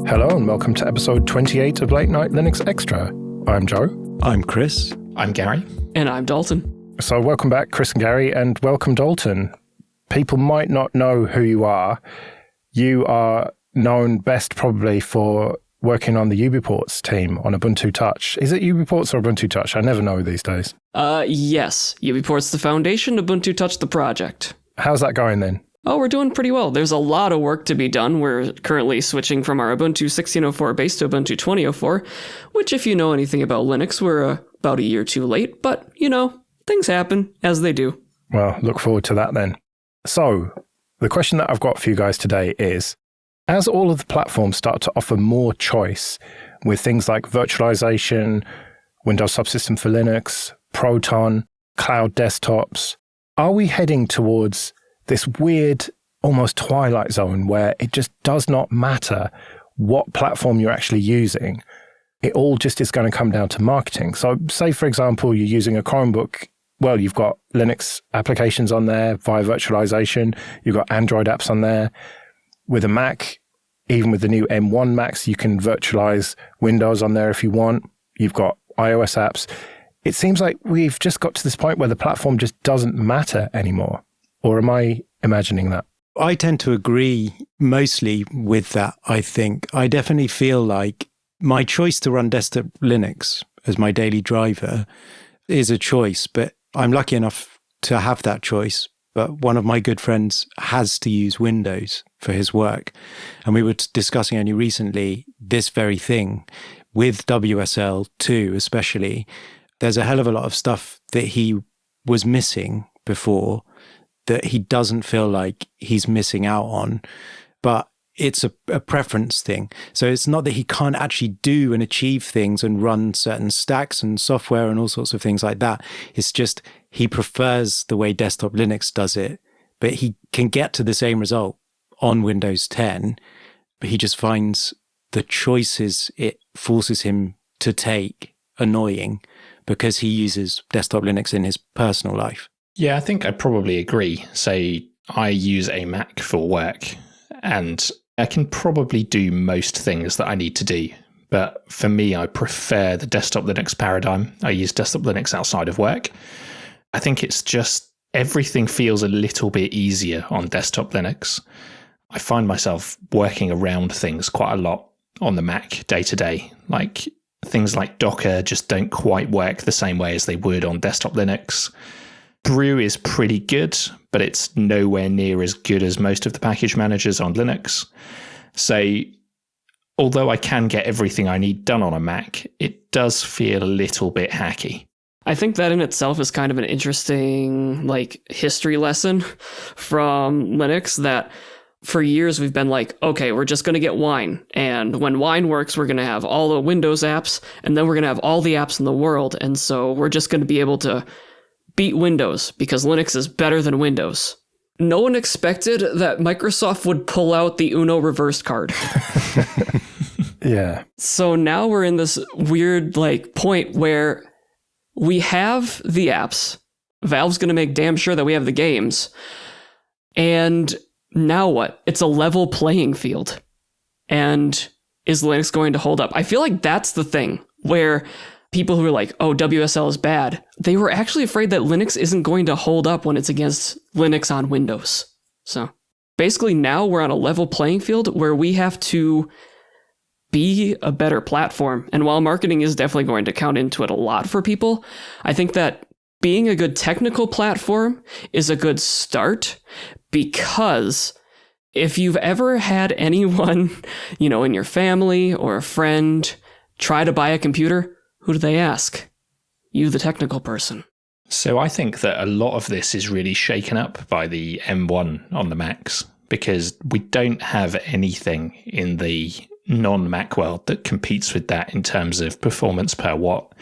Hello and welcome to episode 28 of Late Night Linux Extra. I'm Joe. I'm Chris. I'm Gary. And I'm Dalton. So welcome back, Chris and Gary, and welcome, Dalton. People might not know who you are. You are known best probably for working on the UbiPorts team on Ubuntu Touch. Is it UbiPorts or Ubuntu Touch? I never know these days. Yes. UbiPorts the foundation, Ubuntu Touch the project. How's that going then? Oh, we're doing pretty well. There's a lot of work to be done. We're currently switching from our Ubuntu 16.04 base to Ubuntu 20.04, which if you know anything about Linux, we're about a year too late. But, you know, things happen as they do. Well, look forward to that then. So, the question that I've got for you guys today is, as all of the platforms start to offer more choice with things like virtualization, Windows Subsystem for Linux, Proton, cloud desktops, are we heading towards this weird, almost twilight zone where it just does not matter what platform you're actually using? It all just is going to come down to marketing. So say, for example, you're using a Chromebook. Well, you've got Linux applications on there via virtualization. You've got Android apps on there. With a Mac, even with the new M1 Macs, you can virtualize Windows on there if you want. You've got iOS apps. It seems like we've just got to this point where the platform just doesn't matter anymore. Or am I imagining that? I tend to agree mostly with that, I think. I definitely feel like my choice to run desktop Linux as my daily driver is a choice, but I'm lucky enough to have that choice. But one of my good friends has to use Windows for his work. And we were discussing only recently this very thing with WSL 2 especially. There's a hell of a lot of stuff that he was missing before that he doesn't feel like he's missing out on. But it's a preference thing. So it's not that he can't actually do and achieve things and run certain stacks and software and all sorts of things like that. It's just he prefers the way desktop Linux does it, but he can get to the same result on Windows 10, but he just finds the choices it forces him to take annoying because he uses desktop Linux in his personal life. Yeah, I think I'd probably agree. Say I use a Mac for work and I can probably do most things that I need to do. But for me, I prefer the desktop Linux paradigm. I use desktop Linux outside of work. I think it's just everything feels a little bit easier on desktop Linux. I find myself working around things quite a lot on the Mac day to day. Like things like Docker just don't quite work the same way as they would on desktop Linux. Brew is pretty good, but it's nowhere near as good as most of the package managers on Linux. So although I can get everything I need done on a Mac, it does feel a little bit hacky. I think that in itself is kind of an interesting history lesson from Linux that for years we've been like, okay, we're just going to get Wine. And when Wine works, we're going to have all the Windows apps, and then we're going to have all the apps in the world. And so we're just going to be able to beat Windows because Linux is better than Windows. No one expected that Microsoft would pull out the Uno reverse card. Yeah. So now we're in this weird point where we have the apps. Valve's going to make damn sure that we have the games. And now what? It's a level playing field. And is Linux going to hold up? I feel like that's the thing where people who are like, oh, WSL is bad, they were actually afraid that Linux isn't going to hold up when it's against Linux on Windows. So basically now we're on a level playing field where we have to be a better platform. And while marketing is definitely going to count into it a lot for people, I think that being a good technical platform is a good start, because if you've ever had anyone, in your family or a friend try to buy a computer, who do they ask? You, the technical person. So I think that a lot of this is really shaken up by the M1 on the Macs, because we don't have anything in the non-Mac world that competes with that in terms of performance per watt,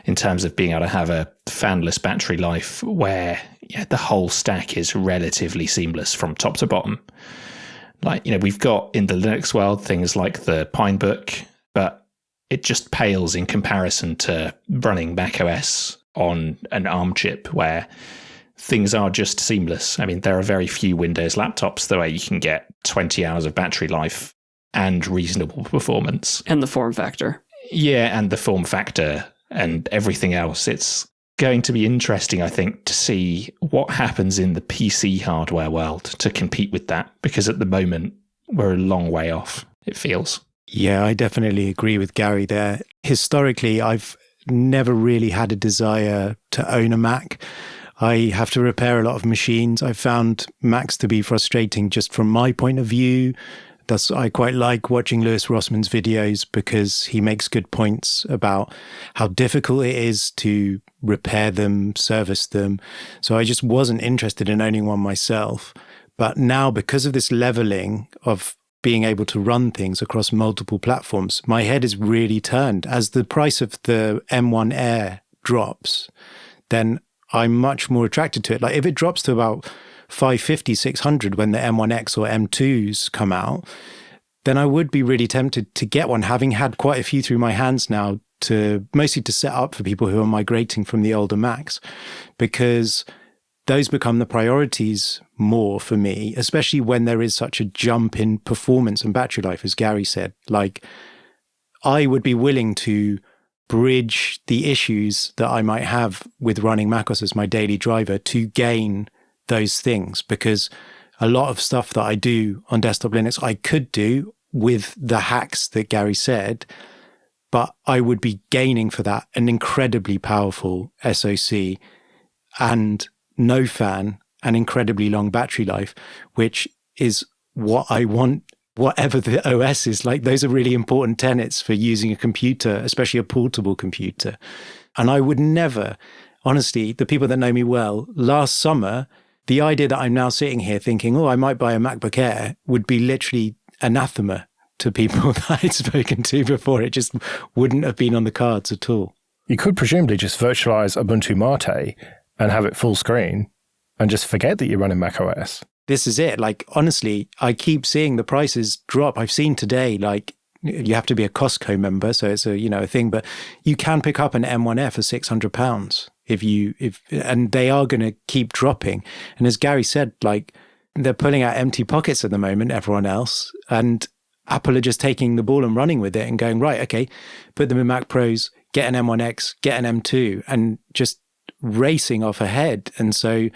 in terms of being able to have a fanless battery life where the whole stack is relatively seamless from top to bottom. We've got in the Linux world things like the Pinebook, but it just pales in comparison to running macOS on an ARM chip where things are just seamless. I mean, there are very few Windows laptops the way you can get 20 hours of battery life and reasonable performance. And the form factor. Yeah, and the form factor and everything else. It's going to be interesting, I think, to see what happens in the PC hardware world to compete with that, because at the moment, we're a long way off, it feels. Yeah, I definitely agree with Gary there. Historically, I've never really had a desire to own a Mac. I have to repair a lot of machines. I found Macs to be frustrating just from my point of view. I quite like watching Lewis Rossman's videos because he makes good points about how difficult it is to repair them, service them. So I just wasn't interested in owning one myself. But now, because of this leveling of being able to run things across multiple platforms, my head is really turned. As the price of the M1 Air drops, then I'm much more attracted to it. Like if it drops to about 550, 600 when the M1X or M2s come out, then I would be really tempted to get one, having had quite a few through my hands now, mostly to set up for people who are migrating from the older Macs, because those become the priorities more for me, especially when there is such a jump in performance and battery life, as Gary said. Like, I would be willing to bridge the issues that I might have with running macOS as my daily driver to gain those things, because a lot of stuff that I do on desktop Linux, I could do with the hacks that Gary said, but I would be gaining for that an incredibly powerful SoC and no fan, an incredibly long battery life, which is what I want, whatever the OS is. Like, those are really important tenets for using a computer, especially a portable computer. And I would never, honestly, the people that know me well, last summer, the idea that I'm now sitting here thinking, oh, I might buy a MacBook Air would be literally anathema to people that I'd spoken to before. It just wouldn't have been on the cards at all. You could presumably just virtualize Ubuntu Mate and have it full screen and just forget that you're running macOS. This is it. Like, honestly, I keep seeing the prices drop. I've seen today, like, you have to be a Costco member, so it's a thing, but you can pick up an M1F for £600 and they are going to keep dropping. And as Gary said, like, they're pulling out empty pockets at the moment, everyone else, and Apple are just taking the ball and running with it and going, right, okay, put them in Mac Pros, get an M1X, get an M2, and just racing off ahead. And so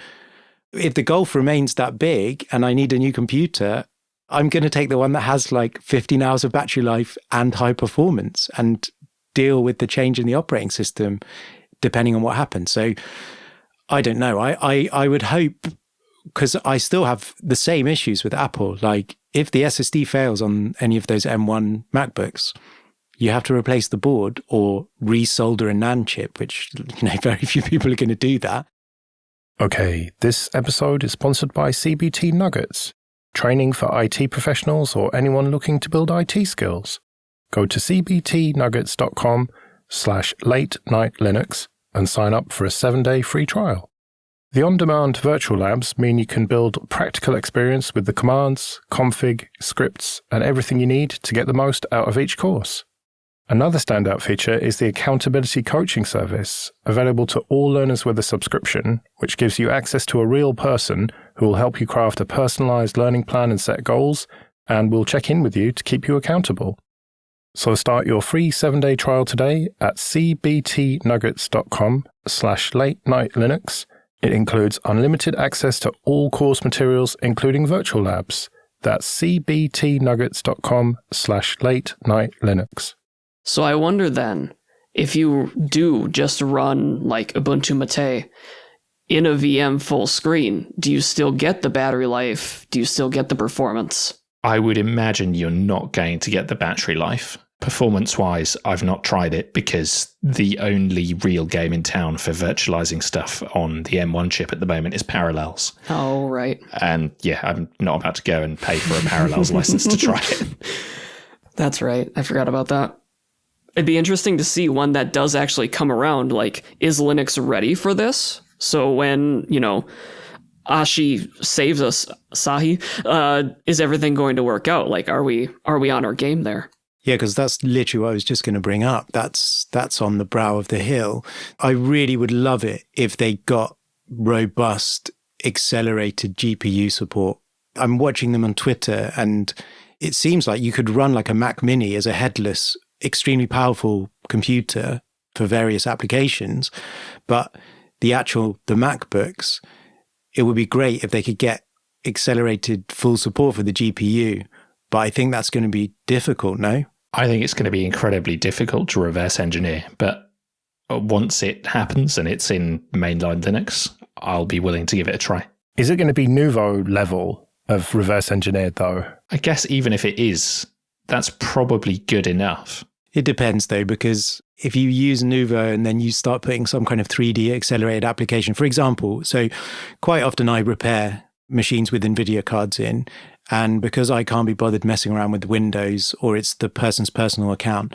if the gulf remains that big and I need a new computer, I'm going to take the one that has like 15 hours of battery life and high performance and deal with the change in the operating system depending on what happens. So I don't know. I would hope, because I still have the same issues with Apple. Like, if the SSD fails on any of those M1 MacBooks, you have to replace the board or resolder a NAND chip, which, very few people are going to do that. Okay, this episode is sponsored by CBT Nuggets, training for IT professionals or anyone looking to build IT skills. Go to cbtnuggets.com/late-night-linux and sign up for a 7-day free trial. The on-demand virtual labs mean you can build practical experience with the commands, config, scripts, and everything you need to get the most out of each course. Another standout feature is the accountability coaching service, available to all learners with a subscription, which gives you access to a real person who will help you craft a personalized learning plan and set goals, and will check in with you to keep you accountable. So start your free 7-day trial today at cbtnuggets.com/late-night-linux. It includes unlimited access to all course materials, including virtual labs. That's cbtnuggets.com/late-night-linux. So I wonder then, if you do just run like Ubuntu Mate in a VM full screen, do you still get the battery life? Do you still get the performance? I would imagine you're not going to get the battery life. Performance-wise, I've not tried it because the only real game in town for virtualizing stuff on the M1 chip at the moment is Parallels. Oh, right. And yeah, I'm not about to go and pay for a Parallels license to try it. That's right. I forgot about that. It'd be interesting to see one that does actually come around. Like, is Linux ready for this? So when, Ashi saves us, Sahi, is everything going to work out? Like, are we on our game there? Yeah, because that's literally what I was just going to bring up. That's on the brow of the hill. I really would love it if they got robust, accelerated GPU support. I'm watching them on Twitter, and it seems like you could run like a Mac Mini as a headless, extremely powerful computer for various applications. But the MacBooks, it would be great if they could get accelerated full support for the GPU. But I think that's going to be difficult, no? I think it's going to be incredibly difficult to reverse engineer. But once it happens and it's in mainline Linux, I'll be willing to give it a try. Is it going to be Nouveau level of reverse engineered, though? I guess even if it is, that's probably good enough. It depends, though, because if you use Nouveau and then you start putting some kind of 3D accelerated application, for example, so quite often I repair machines with NVIDIA cards in, and because I can't be bothered messing around with Windows or it's the person's personal account,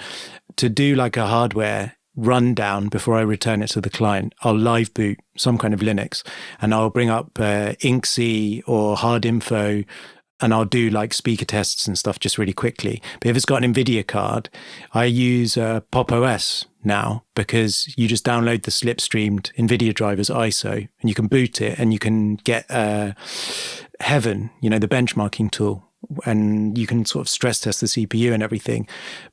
to do like a hardware rundown before I return it to the client, I'll live boot some kind of Linux and I'll bring up INC or hard info and I'll do like speaker tests and stuff just really quickly. But if it's got an NVIDIA card, I use Pop! OS now, because you just download the slipstreamed NVIDIA drivers ISO and you can boot it and you can get Heaven, the benchmarking tool, and you can sort of stress test the CPU and everything.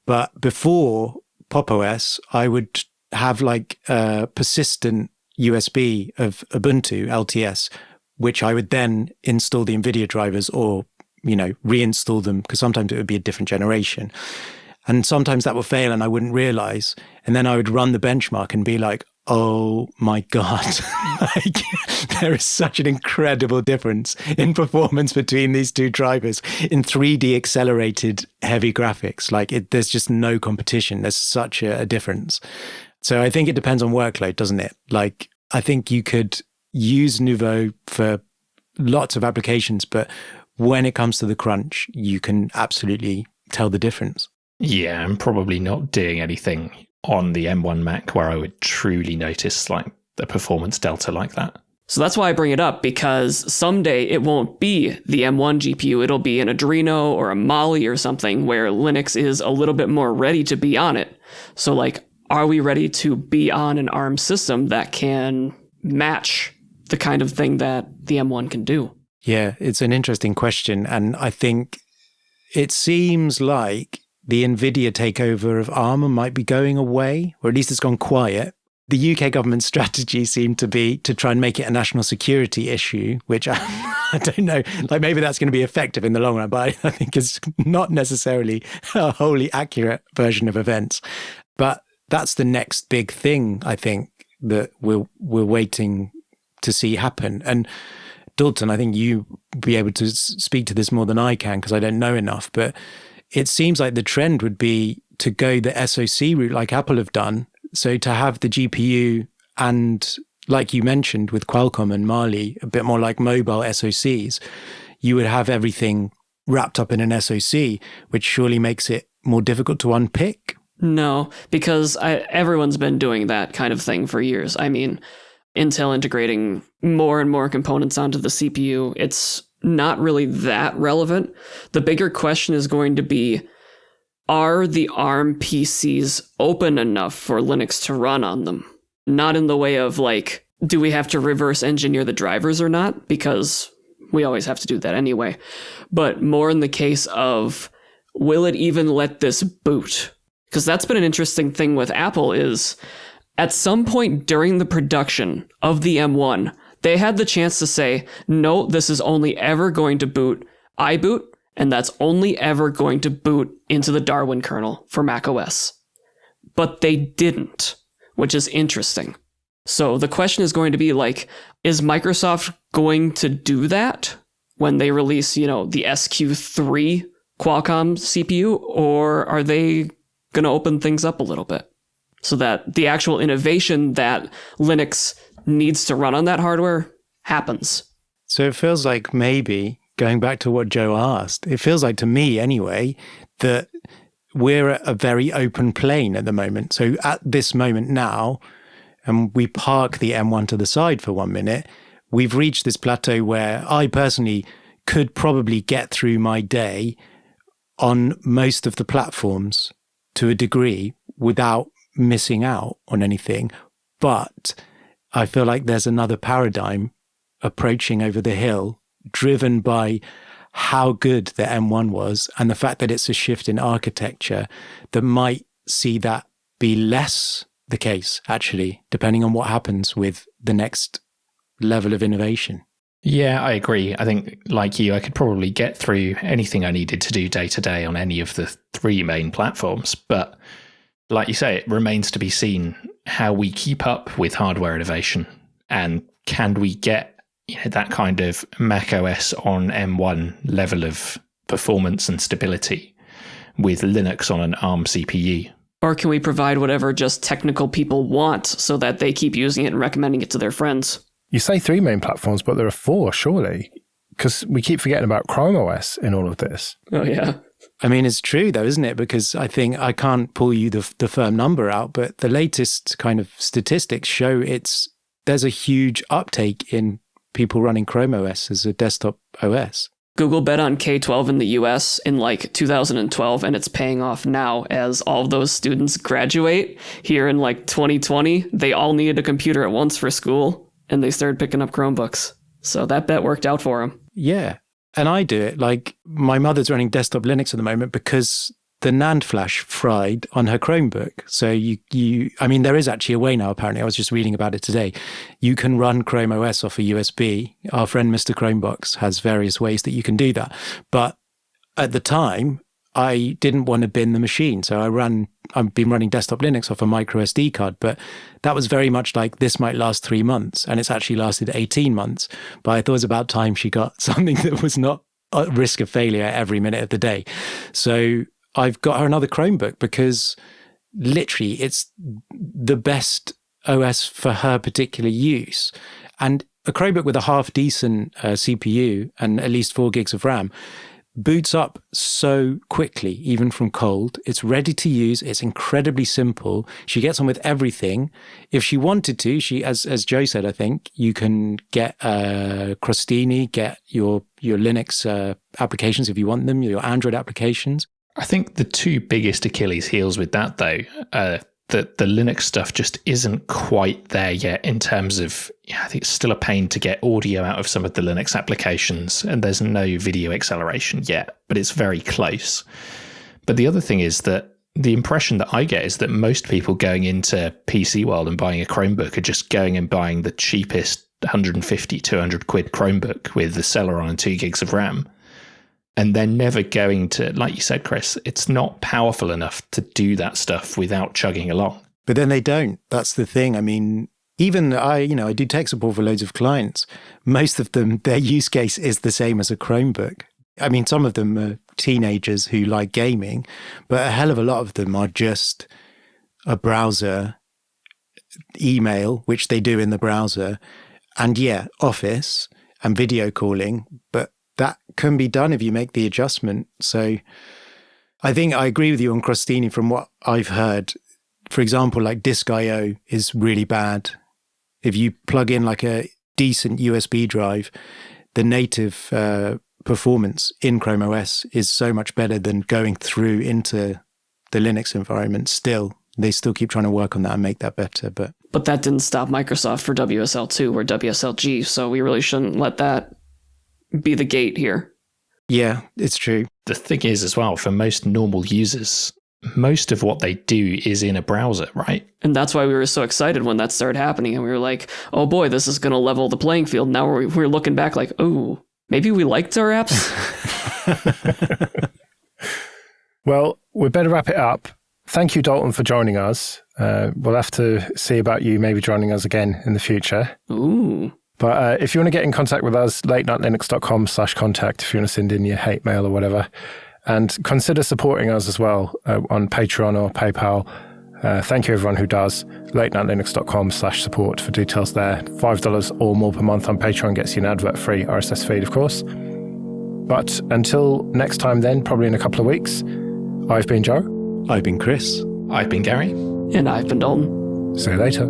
But before Pop! OS, I would have like a persistent USB of Ubuntu LTS, which I would then install the NVIDIA drivers or, reinstall them, because sometimes it would be a different generation. And sometimes that would fail and I wouldn't realize. And then I would run the benchmark and be like, oh my God, there is such an incredible difference in performance between these two drivers in 3D accelerated heavy graphics. There's just no competition. There's such a difference. So I think it depends on workload, doesn't it? I think you could use Nouveau for lots of applications, but when it comes to the crunch, you can absolutely tell the difference. Yeah, I'm probably not doing anything on the M1 Mac where I would truly notice the performance delta like that. So that's why I bring it up, because someday it won't be the M1 GPU. It'll be an Adreno or a Mali or something where Linux is a little bit more ready to be on it. So are we ready to be on an ARM system that can match the kind of thing that the M1 can do? Yeah, it's an interesting question. And I think it seems like the NVIDIA takeover of ARM might be going away, or at least it's gone quiet. The UK government strategy seemed to be to try and make it a national security issue, which I don't know, maybe that's going to be effective in the long run, but I think it's not necessarily a wholly accurate version of events. But that's the next big thing, I think, that we're waiting to see happen. And Dalton, I think you be able to speak to this more than I can, because I don't know enough, but it seems like the trend would be to go the SoC route like Apple have done. So to have the GPU and, like you mentioned with Qualcomm and Mali, a bit more like mobile SoCs, you would have everything wrapped up in an SoC, which surely makes it more difficult to unpick. No, because everyone's been doing that kind of thing for years. I mean, Intel integrating more and more components onto the CPU, it's not really that relevant. The bigger question is going to be, are the ARM PCs open enough for Linux to run on them? Not in the way of do we have to reverse engineer the drivers or not? Because we always have to do that anyway. But more in the case of, will it even let this boot? Because that's been an interesting thing with Apple is, at some point during the production of the M1, they had the chance to say, no, this is only ever going to boot iBoot, and that's only ever going to boot into the Darwin kernel for macOS. But they didn't, which is interesting. So the question is going to be is Microsoft going to do that when they release, the SQ3 Qualcomm CPU, or are they going to open things up a little bit so that the actual innovation that Linux needs to run on that hardware happens? So it feels like, maybe going back to what Joe asked, it feels like to me anyway, that we're at a very open plane at the moment. So at this moment now, and we park the M1 to the side for 1 minute, we've reached this plateau where I personally could probably get through my day on most of the platforms to a degree without missing out on anything. But I feel like there's another paradigm approaching over the hill, driven by how good the M1 was, and the fact that it's a shift in architecture that might see that be less the case, actually, depending on what happens with the next level of innovation. Yeah, I agree. I think, like you, I could probably get through anything I needed to do day to day on any of the three main platforms. But like you say, it remains to be seen how we keep up with hardware innovation, and can we get that kind of Mac OS on M1 level of performance and stability with Linux on an ARM CPU. Or can we provide whatever just technical people want so that they keep using it and recommending it to their friends? You say three main platforms, but there are four, surely, because we keep forgetting about Chrome OS in all of this. Oh, yeah. I mean, it's true, though, isn't it? Because I think I can't pull you the firm number out, but the latest kind of statistics show there's a huge uptake in people running Chrome OS as a desktop OS. Google bet on K-12 in the US in like 2012, and it's paying off now as all of those students graduate here in like 2020. They all needed a computer at once for school, and they started picking up Chromebooks. So that bet worked out for them. Yeah. And I do it. Like, my mother's running desktop Linux at the moment because the NAND flash fried on her Chromebook. So I mean, there is actually a way now, apparently. I was just reading about it today. You can run Chrome OS off a USB. Our friend Mr. Chromebox has various ways that you can do that. But at the time, I didn't want to bin the machine. So I've been running desktop Linux off a micro SD card, but that was very much like, this might last 3 months, and it's actually lasted 18 months. But I thought it was about time she got something that was not at risk of failure every minute of the day. So I've got her another Chromebook because literally it's the best OS for her particular use. And a Chromebook with a half decent CPU and at least 4 gigs of RAM boots up so quickly, even from cold. It's ready to use. It's incredibly simple. She gets on with everything. If she wanted to, as Joe said, I think, you can get Crostini, get your Linux applications if you want them, your Android applications. I think the two biggest Achilles heels with that, though, that the Linux stuff just isn't quite there yet in terms of, I think it's still a pain to get audio out of some of the Linux applications, and there's no video acceleration yet, but it's very close. But the other thing is that the impression that I get is that most people going into PC world and buying a Chromebook are just going and buying the cheapest 150, 200 quid Chromebook with the Celeron and 2 gigs of RAM. And they're never going to, like you said, Chris, it's not powerful enough to do that stuff without chugging along. But then they don't. That's the thing. I mean, even I do tech support for loads of clients. Most of them, their use case is the same as a Chromebook. I mean, some of them are teenagers who like gaming, but a hell of a lot of them are just a browser, email, which they do in the browser, and Office and video calling, but that can be done if you make the adjustment. So I think I agree with you on Crostini from what I've heard. For example, like Disk.io is really bad. If you plug in like a decent USB drive, the native performance in Chrome OS is so much better than going through into the Linux environment. Still, they still keep trying to work on that and make that better. But that didn't stop Microsoft for WSL2 or WSLG, so we really shouldn't let that be the gate here. Yeah, it's true. The thing is as well, for most normal users, most of what they do is in a browser, right? And that's why we were so excited when that started happening. And we were like, oh boy, this is going to level the playing field. Now we're looking back like, oh, maybe we liked our apps. Well, we better wrap it up. Thank you, Dalton, for joining us. We'll have to see about you maybe joining us again in the future. Ooh. But if you want to get in contact with us, latenightlinux.com/contact if you want to send in your hate mail or whatever. And consider supporting us as well on Patreon or PayPal. Thank you everyone who does. latenightlinux.com/support for details there. $5 or more per month on Patreon gets you an advert-free RSS feed, of course. But until next time then, probably in a couple of weeks, I've been Joe. I've been Chris. I've been Gary. And I've been Dalton. See you later.